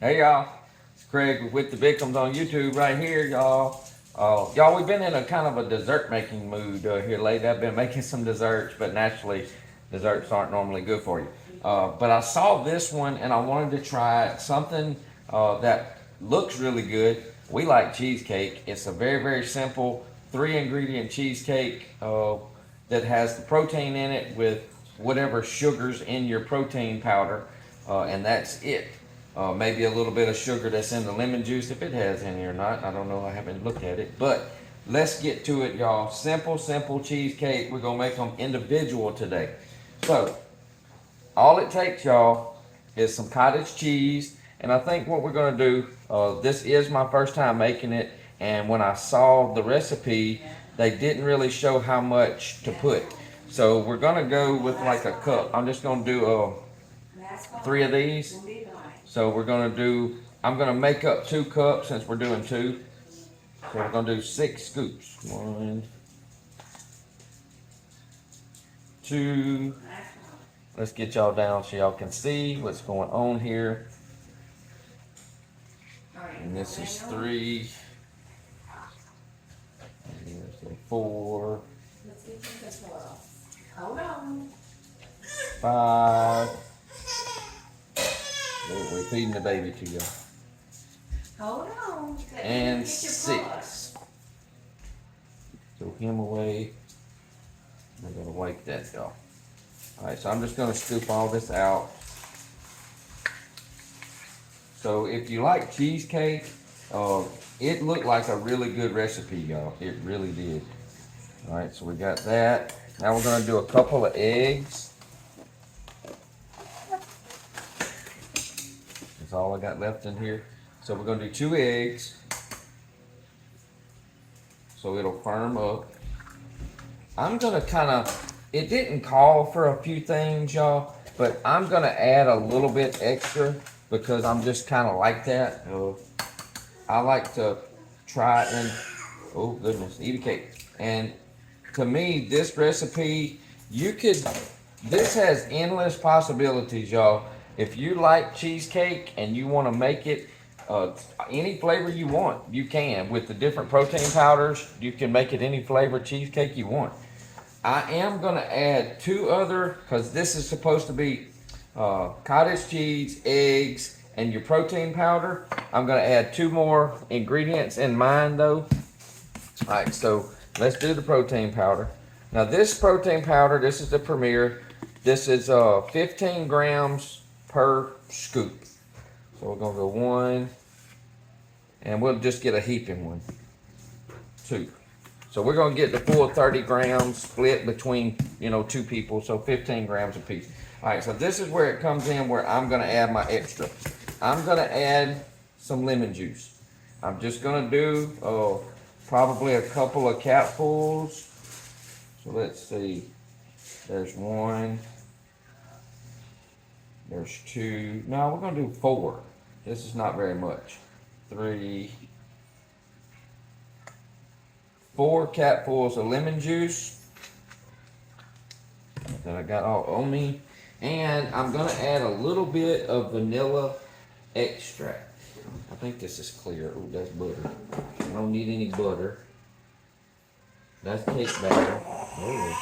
Hey y'all, it's Craig with the Victims on YouTube right here, y'all. We've been in a kind of a dessert making mood here lately. I've been making some desserts, but naturally, desserts aren't normally good for you. But I saw this one and I wanted to try it. Something that looks really good. We like cheesecake. It's a very, very simple 3 ingredient cheesecake that has the protein in it with whatever sugars in your protein powder, and that's it. Maybe a little bit of sugar that's in the lemon juice, if it has any or not. I don't know. I haven't looked at it. But let's get to it, y'all. Simple, simple cheesecake. We're going to make them individual today. So, all it takes, y'all, is some cottage cheese. And I think what we're going to do, this is my first time making it. And when I saw the recipe, they didn't really show how much to put. So, we're going to go with like a cup. I'm just going to do 3 of these. So we're gonna do, I'm gonna make up 2 cups since we're doing 2. So we're gonna do 6 scoops. 1, 2. Let's get y'all down so y'all can see what's going on here. And this is 3. And here's 4. 5. We're feeding the baby to you. Hold on. And 6. Throw him away. I'm gonna wipe that, y'all. Alright, so I'm just gonna scoop all this out. So if you like cheesecake, it looked like a really good recipe, y'all. It really did. Alright, so we got that. Now we're gonna do a couple of eggs. That's all I got left in here. So we're gonna do 2 eggs. So it'll firm up. I'm gonna it didn't call for a few things, y'all, but I'm gonna add a little bit extra because I'm just kinda like that. I like to try and, oh goodness, eat a cake. And to me, this recipe, this has endless possibilities, y'all. If you like cheesecake and you want to make it any flavor you want, you can. With the different protein powders, you can make it any flavor cheesecake you want. I am going to add 2 other, because this is supposed to be cottage cheese, eggs, and your protein powder. I'm going to add 2 more ingredients in mine, though. All right, so let's do the protein powder. Now, this protein powder, this is the Premier. This is 15 grams per scoop. So we're gonna go 1, and we'll just get a heaping one. 2. So we're gonna get the full 30 grams split between 2 people, so 15 grams a piece. All right, so this is where it comes in, where I'm gonna add my extra. I'm gonna add some lemon juice. I'm just gonna do probably a couple of capfuls. So let's see. There's 1. There's 2. No, we're going to do 4. This is not very much. 3. 4 capfuls of lemon juice that I got all on me. And I'm going to add a little bit of vanilla extract. I think this is clear. Oh, that's butter. I don't need any butter. That's cake batter. Oh.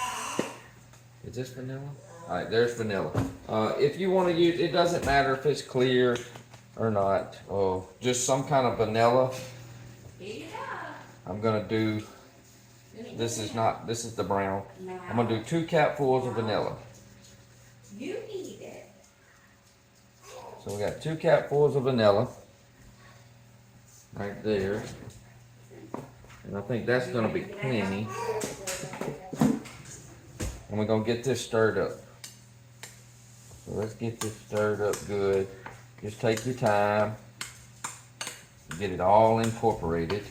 Is this vanilla? Alright, there's vanilla. If you want to use, it doesn't matter if it's clear or not. Just some kind of vanilla. I'm going to do, this is the brown. I'm going to do 2 capfuls of vanilla. You need it. So we got 2 capfuls of vanilla. Right there. And I think that's going to be plenty. And we're going to get this stirred up. So let's get this stirred up good. Just take your time. Get it all incorporated.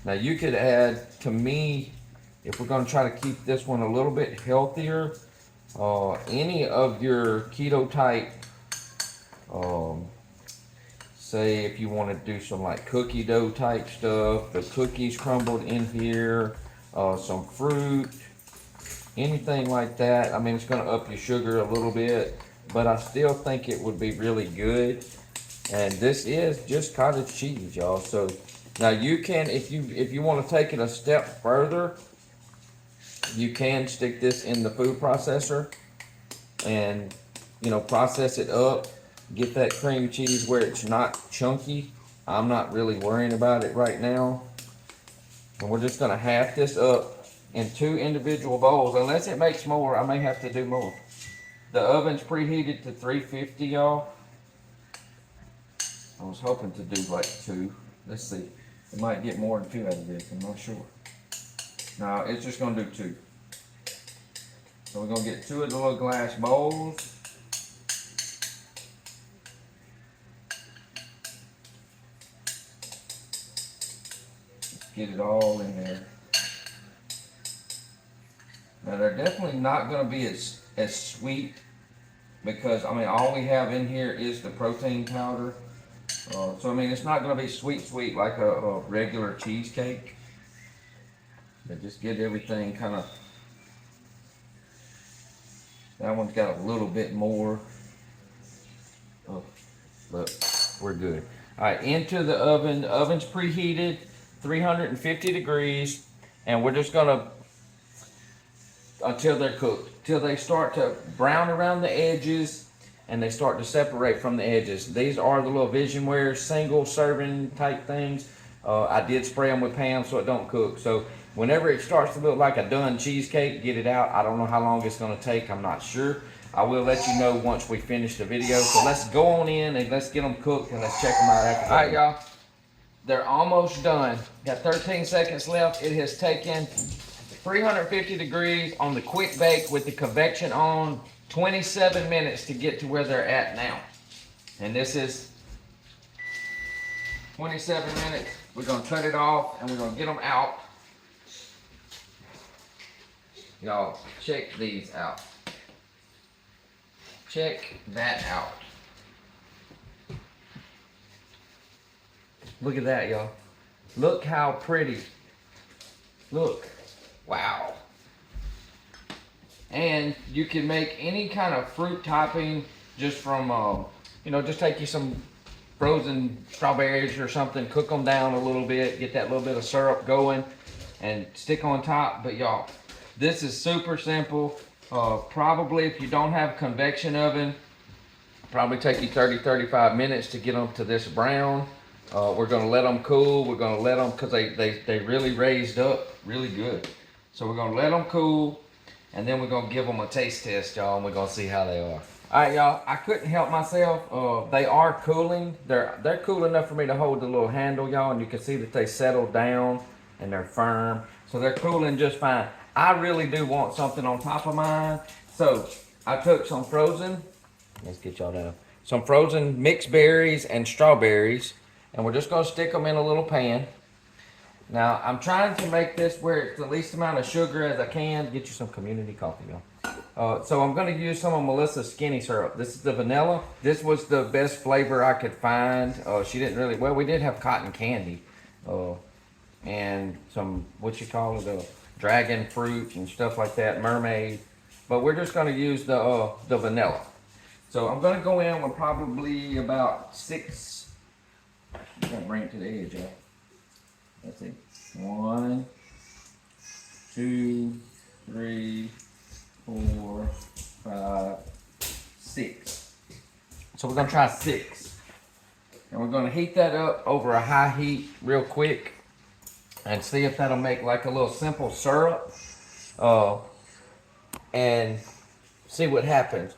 Now you could add, to me, if we're going to try to keep this one a little bit healthier, any of your keto type, say if you want to do some like cookie dough type stuff, the cookies crumbled in here, some fruit, anything like that. I mean, it's going to up your sugar a little bit, but I still think it would be really good. And this is just cottage cheese, y'all. So now you can, if you want to take it a step further, you can stick this in the food processor and, you know, process it up, get that cream cheese where it's not chunky. I'm not really worrying about it right now. And we're just gonna half this up in 2 individual bowls. Unless it makes more, I may have to do more. The oven's preheated to 350, y'all. I was hoping to do like 2. Let's see. It might get more than 2 out of this, I'm not sure. No, it's just gonna do 2. So we're gonna get 2 of the little glass bowls. Get it all in there. Now they're definitely not going to be as sweet because I mean all we have in here is the protein powder. So I mean it's not going to be sweet like a regular cheesecake. But just get everything kind of. That one's got a little bit more. Oh, look, we're good. All right, into the oven. The oven's preheated. 350 degrees, and we're just gonna until they're cooked, till they start to brown around the edges and they start to separate from the edges. These are the little Visionware single serving type things. I did spray them with Pam so it don't cook. So whenever it starts to look like a done cheesecake, get it out. I don't know how long it's gonna take. I'm not sure. I will let you know once we finish the video. So let's go on in and let's get them cooked and let's check them out after. All right, y'all. They're almost done. Got 13 seconds left. It has taken 350 degrees on the quick bake with the convection on, 27 minutes to get to where they're at now. And this is 27 minutes. We're gonna cut it off and we're gonna get them out. Y'all, check these out. Check that out. Look at that, y'all. Look how pretty. Look. Wow. And you can make any kind of fruit topping just from, you know, just take you some frozen strawberries or something, cook them down a little bit, get that little bit of syrup going, and stick on top. But y'all, this is super simple. Probably if you don't have convection oven, probably take you 30-35 minutes to get them to this brown. We're gonna let them cool. We're gonna let them, cause they really raised up really good. So we're gonna let them cool, and then we're gonna give them a taste test, y'all, and we're gonna see how they are. All right, y'all. I couldn't help myself. They are cooling. They're cool enough for me to hold the little handle, y'all, and you can see that they settled down and they're firm. So they're cooling just fine. I really do want something on top of mine, so I took some frozen. Let's get y'all down. Some frozen mixed berries and strawberries. And we're just gonna stick them in a little pan. Now, I'm trying to make this where it's the least amount of sugar as I can. Get you some community coffee, y'all. So I'm gonna use some of Melissa's skinny syrup. This is the vanilla. This was the best flavor I could find. She didn't really, well, we did have cotton candy. And some, what you call it, dragon fruit and stuff like that, mermaid. But we're just gonna use the vanilla. So I'm gonna go in with probably about 6, I'm gonna bring it to the edge, y'all. Let's see. 1, 2, 3, 4, 5, 6. So we're gonna try 6. And we're gonna heat that up over a high heat real quick and see if that'll make like a little simple syrup. And see what happens.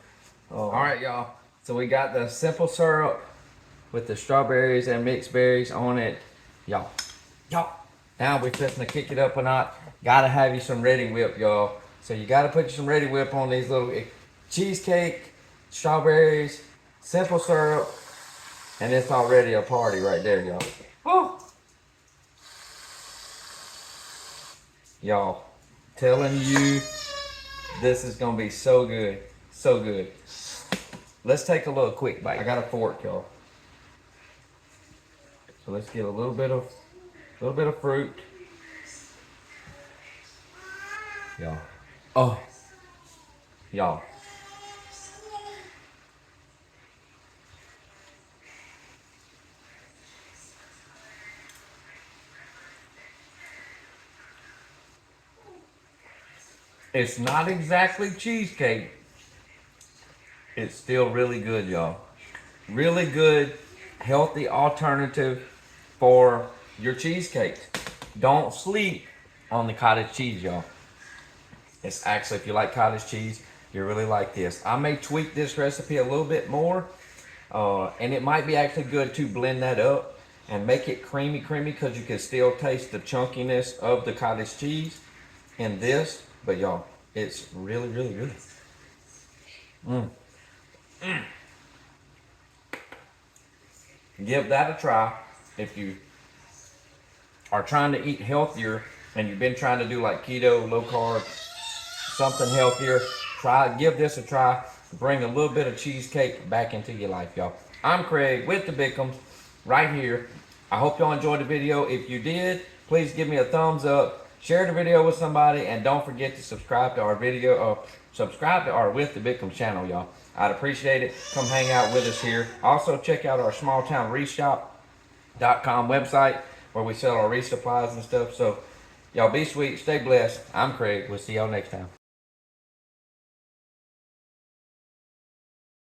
All right, y'all. So we got the simple syrup with the strawberries and mixed berries on it. Y'all. Now we're fixing to kick it up a notch. Gotta have you some Ready Whip, y'all. So you gotta put some Ready Whip on these little cheesecake, strawberries, simple syrup, and it's already a party right there, y'all. Oh. Y'all, telling you, this is gonna be so good. So good. Let's take a little quick bite. I got a fork, y'all. So let's get a little bit of fruit. Y'all. Oh. Y'all. It's not exactly cheesecake. It's still really good, y'all. Really good, healthy alternative for your cheesecakes. Don't sleep on the cottage cheese, y'all. It's actually, if you like cottage cheese, you really like this. I may tweak this recipe a little bit more, and it might be actually good to blend that up and make it creamy, because you can still taste the chunkiness of the cottage cheese in this. But y'all, it's really, really good. Give that a try if you are trying to eat healthier and you've been trying to do like keto, low carb, something healthier. Give this a try. Bring a little bit of cheesecake back into your life, y'all. I'm Craig with the Bickums right here. I hope y'all enjoyed the video. If you did, please give me a thumbs up, share the video with somebody, and don't forget to subscribe to our video, subscribe to our With the Bickums channel, y'all. I'd appreciate it. Come hang out with us here. Also, check out our smalltownreshop.com website where we sell our resupplies and stuff. So, y'all be sweet, stay blessed. I'm Craig. We'll see y'all next time.